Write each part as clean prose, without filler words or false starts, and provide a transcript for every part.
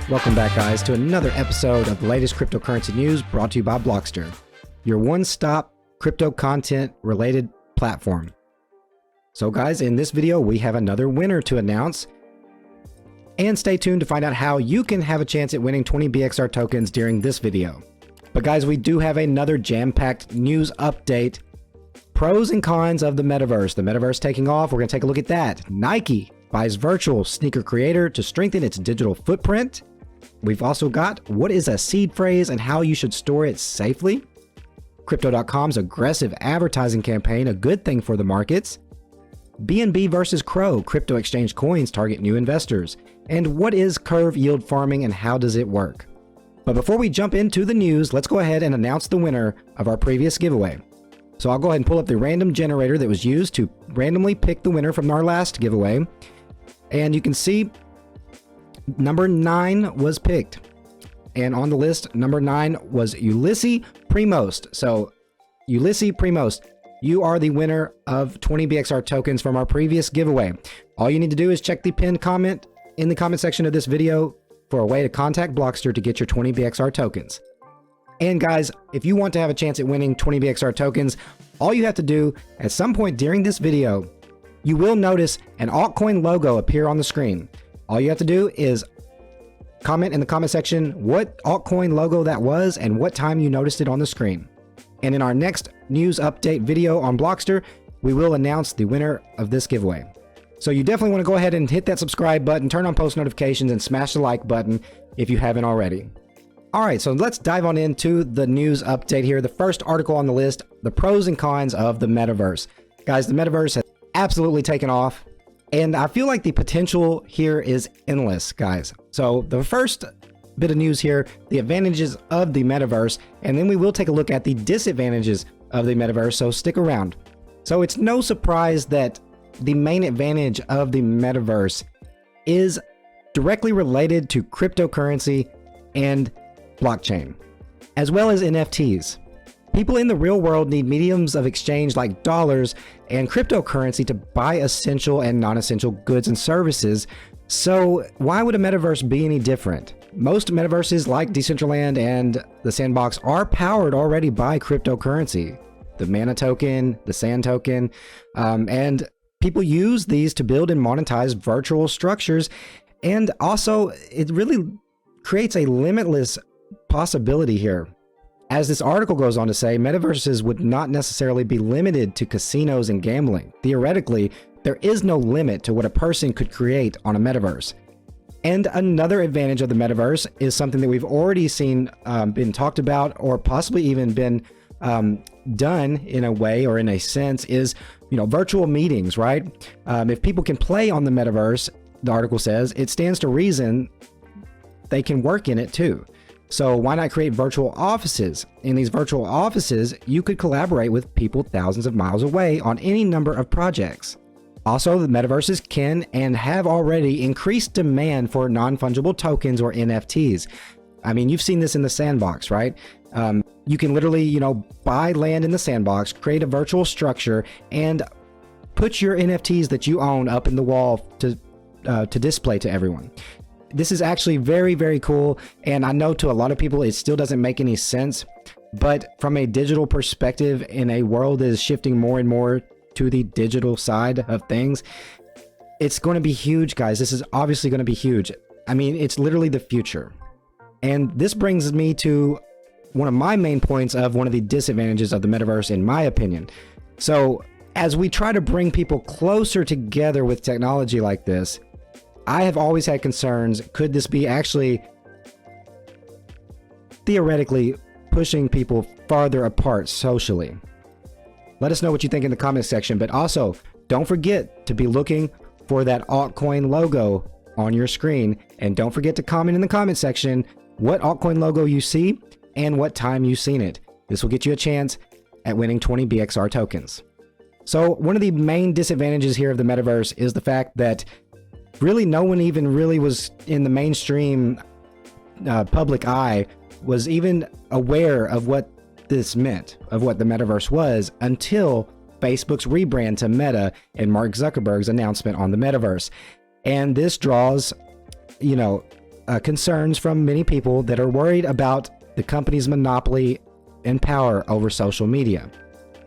Welcome back, guys, to another episode of the latest cryptocurrency news brought to you by Blockster, your one-stop crypto content related platform. So guys, in this video, we have another winner to announce. And stay tuned to find out how you can have a chance at winning 20 BXR tokens during this video. But guys, we do have another jam-packed news update. Pros and cons of the Metaverse. The Metaverse taking off. We're going to take a look at that. Nike buys virtual sneaker creator to strengthen its digital footprint. We've also got what is a seed phrase and how you should store it safely. Crypto.com's aggressive advertising campaign, a good thing for the markets. BNB versus Crow, crypto exchange coins target new investors. And what is curve yield farming and how does it work? But before we jump into the news, let's go ahead and announce the winner of our previous giveaway. So I'll go ahead and pull up the random generator that was used to randomly pick the winner from our last giveaway. And you can see number 9 was picked. And on the list, number 9 was Ulysses Premost. So Ulysses Premost, you are the winner of 20 BXR tokens from our previous giveaway. All you need to do is check the pinned comment in the comment section of this video for a way to contact Blockster to get your 20 BXR tokens. And guys, if you want to have a chance at winning 20 BXR tokens, all you have to do at some point during this video, you will notice an altcoin logo appear on the screen. All you have to do is comment in the comment section what altcoin logo that was and what time you noticed it on the screen. And in our next news update video on Blockster, we will announce the winner of this giveaway. So you definitely want to go ahead and hit that subscribe button, turn on post notifications, and smash the like button if you haven't already. All right, so let's dive on into the news update here. The first article on the list, the pros and cons of the Metaverse. Guys, the Metaverse has absolutely taken off, and I feel like the potential here is endless, guys. So the first bit of news here, the advantages of the Metaverse, and then we will take a look at the disadvantages of the Metaverse, so stick around. So it's no surprise that the main advantage of the Metaverse is directly related to cryptocurrency and blockchain, as well as NFTs. People in the real world need mediums of exchange like dollars and cryptocurrency to buy essential and non-essential goods and services. So why would a metaverse be any different? Most metaverses like Decentraland and the Sandbox are powered already by cryptocurrency, the Mana token, the Sand token, and people use these to build and monetize virtual structures. And also it really creates a limitless possibility here. As this article goes on to say, metaverses would not necessarily be limited to casinos and gambling. Theoretically, there is no limit to what a person could create on a metaverse. And another advantage of the metaverse is something that we've already seen been talked about, or possibly even been done in a way or in a sense, is virtual meetings, right? If people can play on the metaverse, the article says, it stands to reason they can work in it too. So why not create virtual offices? In these virtual offices, you could collaborate with people thousands of miles away on any number of projects. Also, the metaverses can and have already increased demand for non-fungible tokens or NFTs. I mean, you've seen this in the Sandbox, right? You can literally, buy land in the Sandbox, create a virtual structure, and put your NFTs that you own up in the wall to display to everyone. This is actually very, very cool, and I know to a lot of people it still doesn't make any sense, but from a digital perspective, in a world that is shifting more and more to the digital side of things, it's going to be huge, guys. This is obviously going to be huge. I mean, it's literally the future. And this brings me to one of my main points of one of the disadvantages of the Metaverse, in my opinion. So as we try to bring people closer together with technology like this, I have always had concerns. Could this be actually theoretically pushing people farther apart socially? Let us know what you think in the comment section, but also don't forget to be looking for that altcoin logo on your screen, and don't forget to comment in the comment section what altcoin logo you see and what time you've seen it. This will get you a chance at winning 20 BXR tokens. So one of the main disadvantages here of the Metaverse is the fact that really no one even really was in the mainstream public eye was even aware of what this meant, of what the Metaverse was, until Facebook's rebrand to Meta and Mark Zuckerberg's announcement on the Metaverse. And this draws, concerns from many people that are worried about the company's monopoly and power over social media.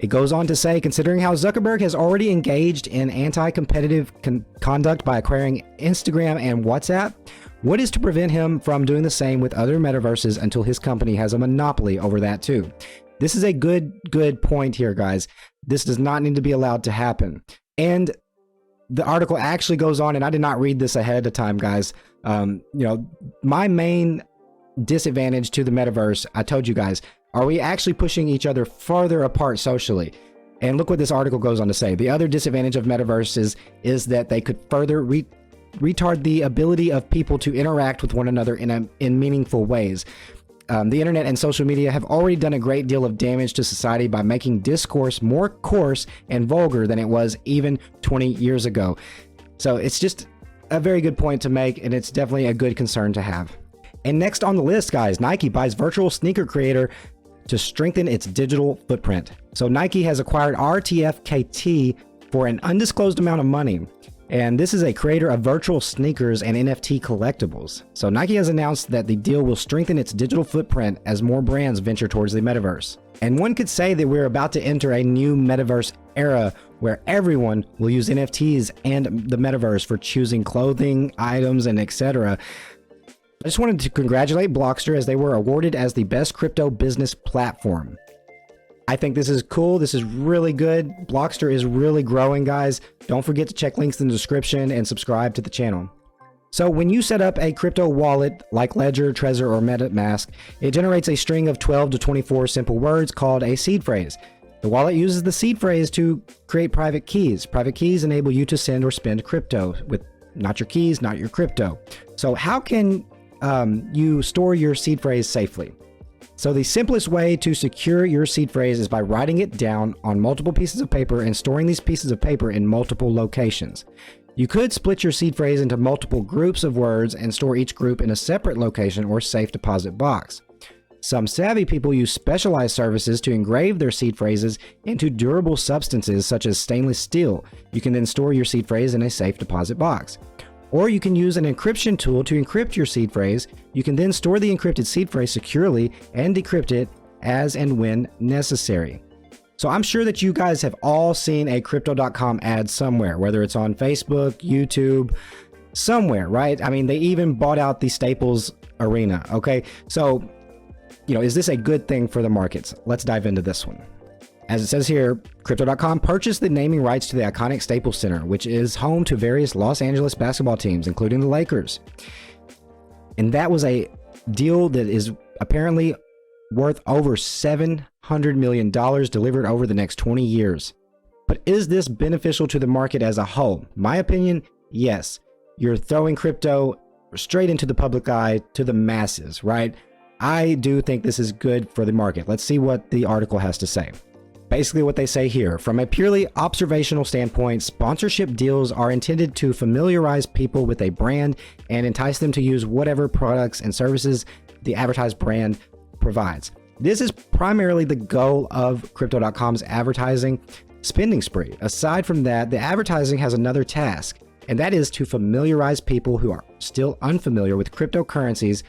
It goes on to say, considering how Zuckerberg has already engaged in anti-competitive conduct by acquiring Instagram and WhatsApp, what is to prevent him from doing the same with other metaverses until his company has a monopoly over that too? This is a good point here, guys. This does not need to be allowed to happen. And the article actually goes on, and I did not read this ahead of time, guys. My main disadvantage to the metaverse, I told you guys, are we actually pushing each other farther apart socially? And look what this article goes on to say. The other disadvantage of metaverses is that they could further retard the ability of people to interact with one another in meaningful ways. The internet and social media have already done a great deal of damage to society by making discourse more coarse and vulgar than it was even 20 years ago. So it's just a very good point to make, and it's definitely a good concern to have. And next on the list, guys, Nike buys virtual sneaker creator to strengthen its digital footprint. So Nike has acquired RTFKT for an undisclosed amount of money. And this is a creator of virtual sneakers and NFT collectibles. So Nike has announced that the deal will strengthen its digital footprint as more brands venture towards the metaverse. And one could say that we're about to enter a new metaverse era where everyone will use NFTs and the metaverse for choosing clothing, items, and etc. I just wanted to congratulate Blockster as they were awarded as the best crypto business platform. I think this is cool. This is really good. Blockster is really growing, guys. Don't forget to check links in the description and subscribe to the channel. So when you set up a crypto wallet like Ledger, Trezor, or MetaMask, it generates a string of 12 to 24 simple words called a seed phrase. The wallet uses the seed phrase to create private keys. Private keys enable you to send or spend crypto with not your keys, not your crypto. So how can you store your seed phrase safely? So the simplest way to secure your seed phrase is by writing it down on multiple pieces of paper and storing these pieces of paper in multiple locations. You could split your seed phrase into multiple groups of words and store each group in a separate location or safe deposit box. Some savvy people use specialized services to engrave their seed phrases into durable substances such as stainless steel. You can then store your seed phrase in a safe deposit box. Or you can use an encryption tool to encrypt your seed phrase. You can then store the encrypted seed phrase securely and decrypt it as and when necessary. So I'm sure that you guys have all seen a Crypto.com ad somewhere, whether it's on Facebook, YouTube, somewhere, right? I mean, they even bought out the Staples Arena, okay? So, is this a good thing for the markets? Let's dive into this one. As it says here, Crypto.com purchased the naming rights to the iconic Staples Center, which is home to various Los Angeles basketball teams, including the Lakers. And that was a deal that is apparently worth over $700 million delivered over the next 20 years. But is this beneficial to the market as a whole? My opinion, yes. You're throwing crypto straight into the public eye to the masses, right? I do think this is good for the market. Let's see what the article has to say. Basically what they say here, from a purely observational standpoint, sponsorship deals are intended to familiarize people with a brand and entice them to use whatever products and services the advertised brand provides. This is primarily the goal of Crypto.com's advertising spending spree. Aside from that, the advertising has another task, and that is to familiarize people who are still unfamiliar with cryptocurrencies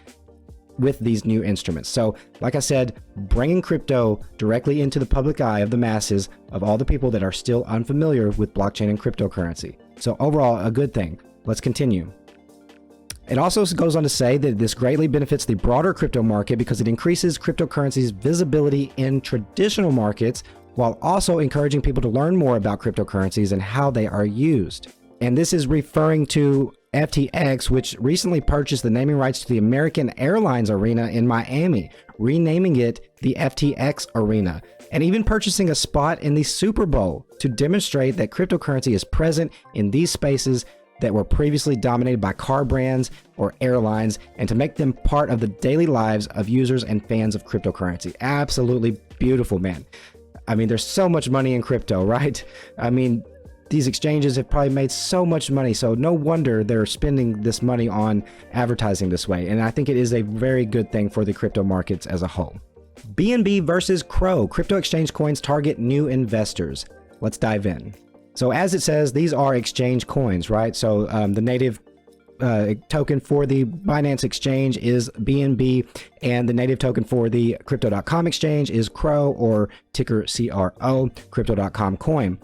with these new instruments. So like I said, bringing crypto directly into the public eye of the masses of all the people that are still unfamiliar with blockchain and cryptocurrency. So overall, a good thing. Let's continue. It also goes on to say that this greatly benefits the broader crypto market because it increases cryptocurrency's visibility in traditional markets while also encouraging people to learn more about cryptocurrencies and how they are used. And this is referring to FTX, which recently purchased the naming rights to the American Airlines Arena in Miami, renaming it the FTX Arena, and even purchasing a spot in the Super Bowl to demonstrate that cryptocurrency is present in these spaces that were previously dominated by car brands or airlines, and to make them part of the daily lives of users and fans of cryptocurrency. Absolutely beautiful, man. I mean, there's so much money in crypto, right? I mean, these exchanges have probably made so much money, so no wonder they're spending this money on advertising this way. And I think it is a very good thing for the crypto markets as a whole. BNB versus Crow. Crypto exchange coins target new investors. Let's dive in. So as it says, these are exchange coins, right? So the native token for the Binance exchange is BNB, and the native token for the Crypto.com exchange is CRO, or ticker CRO, Crypto.com coin.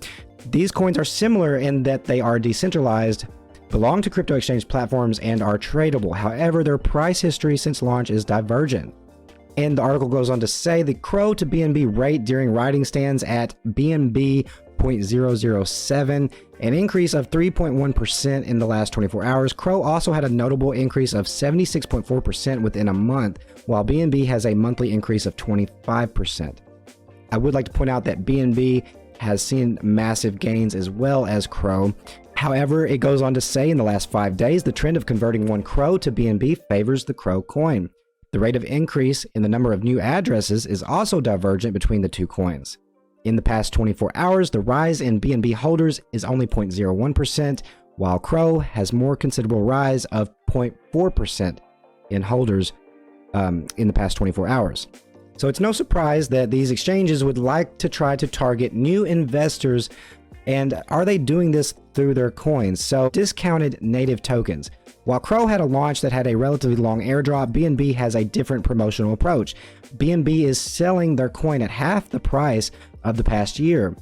These coins are similar in that they are decentralized, belong to crypto exchange platforms, and are tradable. However, their price history since launch is divergent. And the article goes on to say the CRO to BNB rate during writing stands at BNB 0.007, an increase of 3.1% in the last 24 hours. CRO also had a notable increase of 76.4% within a month, while BNB has a monthly increase of 25%. I would like to point out that BNB has seen massive gains as well as CRO. However, it goes on to say in the last 5 days, the trend of converting one CRO to BNB favors the CRO coin. The rate of increase in the number of new addresses is also divergent between the two coins. In the past 24 hours, the rise in BNB holders is only 0.01%, while CRO has more considerable rise of 0.4% in holders in the past 24 hours. So it's no surprise that these exchanges would like to try to target new investors. And are they doing this through their coins? So discounted native tokens. While CRO had a launch that had a relatively long airdrop, BNB has a different promotional approach. BNB is selling their coin at half the price of the past year.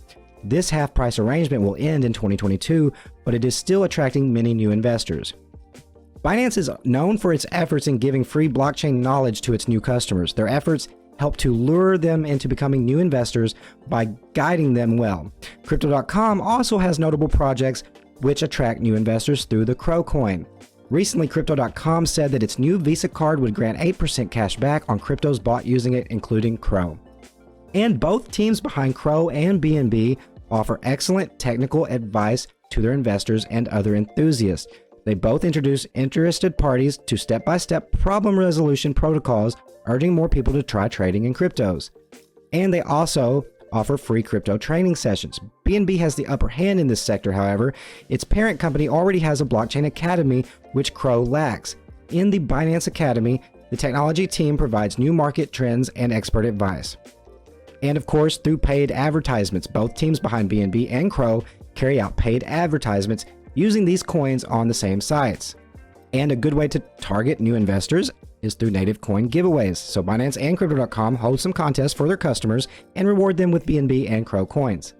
This half price arrangement will end in 2022, but it is still attracting many new investors. Binance is known for its efforts in giving free blockchain knowledge to its new customers. Their efforts help to lure them into becoming new investors by guiding them well. Crypto.com also has notable projects which attract new investors through the CRO coin. Recently, Crypto.com said that its new Visa card would grant 8% cash back on cryptos bought using it, including CRO. And both teams behind CRO and BNB offer excellent technical advice to their investors and other enthusiasts. They both introduce interested parties to step-by-step problem resolution protocols, urging more people to try trading in cryptos. And they also offer free crypto training sessions. BNB has the upper hand in this sector, however. Its parent company already has a blockchain academy, which CRO lacks. In the Binance Academy, the technology team provides new market trends and expert advice. And of course, through paid advertisements, both teams behind BNB and CRO carry out paid advertisements using these coins on the same sites. And a good way to target new investors is through native coin giveaways. So Binance and Crypto.com hold some contests for their customers and reward them with BNB and CRO coins.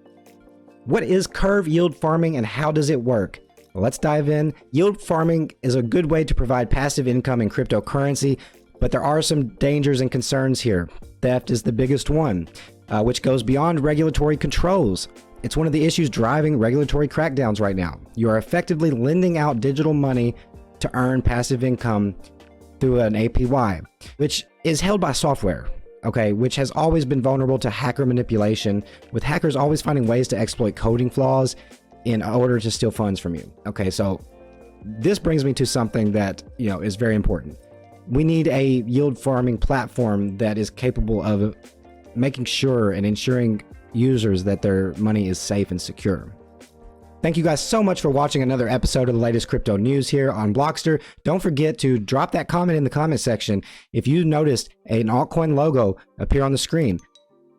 What is curve yield farming and how does it work? Well, let's dive in. Yield farming is a good way to provide passive income in cryptocurrency, but there are some dangers and concerns here. Theft is the biggest one, which goes beyond regulatory controls. It's one of the issues driving regulatory crackdowns right now. You are effectively lending out digital money to earn passive income through an APY, which is held by software, okay, which has always been vulnerable to hacker manipulation, with hackers always finding ways to exploit coding flaws in order to steal funds from you. Okay, so this brings me to something that, is very important. We need a yield farming platform that is capable of making sure and ensuring users that their money is safe and secure. Thank you guys so much for watching another episode of the latest crypto news here on Blockster. Don't forget to drop that comment in the comment section if you noticed an altcoin logo appear on the screen.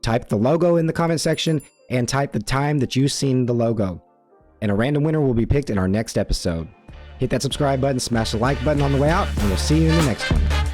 Type the logo in the comment section and type the time that you've seen the logo. And a random winner will be picked in our next episode. Hit that subscribe button, smash the like button on the way out, and we'll see you in the next one.